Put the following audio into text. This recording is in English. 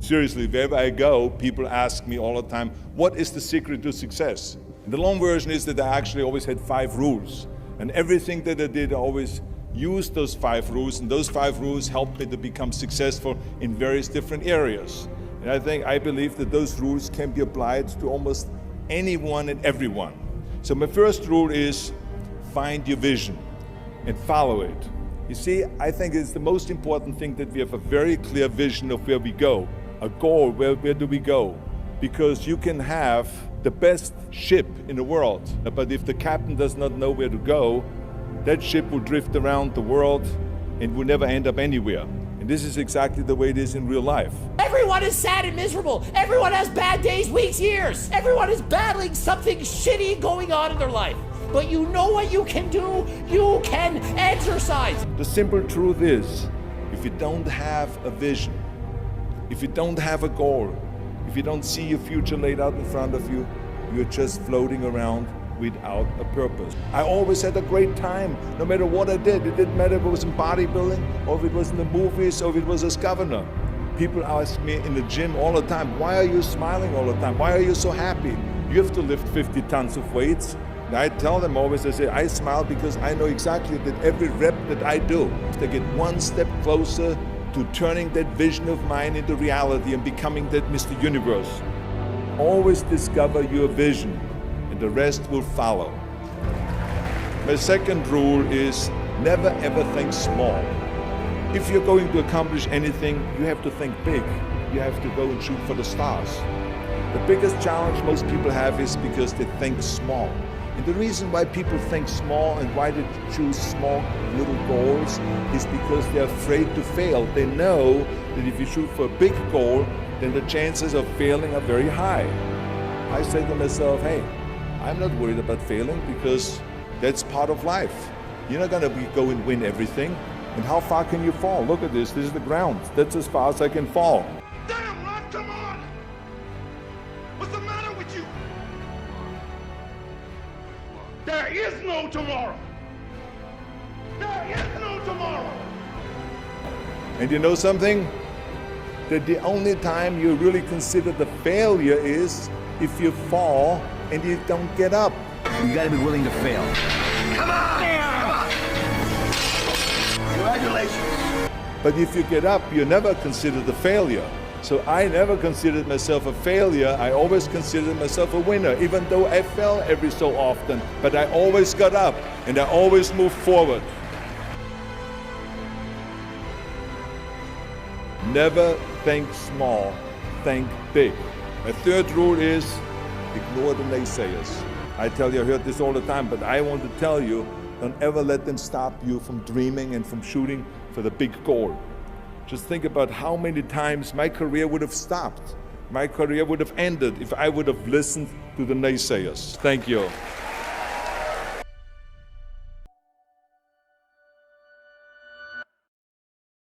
Seriously, wherever I go, people ask me all the time, what is the secret to success? And the long version is that I actually always had 5 rules. And everything that I did, I always used those 5 rules, and those 5 rules helped me to become successful in various different areas. And I believe that those rules can be applied to almost anyone and everyone. So my first rule is find your vision and follow it. You see, I think it's the most important thing that we have a very clear vision of where we go, a goal, where do we go? Because you can have the best ship in the world, but if the captain does not know where to go, that ship will drift around the world and will never end up anywhere. And this is exactly the way it is in real life. Everyone is sad and miserable. Everyone has bad days, weeks, years. Everyone is battling something shitty going on in their life. But you know what you can do? You can exercise. The simple truth is, if you don't have a vision, if you don't have a goal, if you don't see your future laid out in front of you, you're just floating around without a purpose. I always had a great time, no matter what I did. It didn't matter if it was in bodybuilding, or if it was in the movies, or if it was as governor. People ask me in the gym all the time, why are you smiling all the time? Why are you so happy? You have to lift 50 tons of weights. And I tell them always, I say, I smile because I know exactly that every rep that I do, they get one step closer to turning that vision of mine into reality and becoming that Mr. Universe. Always discover your vision, and the rest will follow. My second rule is never ever think small. If you're going to accomplish anything, you have to think big. You have to go and shoot for the stars. The biggest challenge most people have is because they think small. And the reason why people think small and why they choose small little goals is because they're afraid to fail. They know that if you shoot for a big goal, then the chances of failing are very high. I say to myself, hey, I'm not worried about failing because that's part of life. You're not gonna go and win everything. And how far can you fall? Look at this is the ground. That's as far as I can fall. Damn, Ron, come on! What's the matter with you? There is no tomorrow! There is no tomorrow! And you know something? That the only time you really consider the failure is if you fall and you don't get up. You gotta be willing to fail. Come on! Come on! Congratulations! But if you get up, you never consider the failure. So I never considered myself a failure. I always considered myself a winner, even though I fell every so often. But I always got up and I always moved forward. Never think small, think big. My third rule is ignore the naysayers. I tell you, I heard this all the time, but I want to tell you, don't ever let them stop you from dreaming and from shooting for the big goal. Just think about how many times my career would have stopped. My career would have ended if I would have listened to the naysayers. Thank you.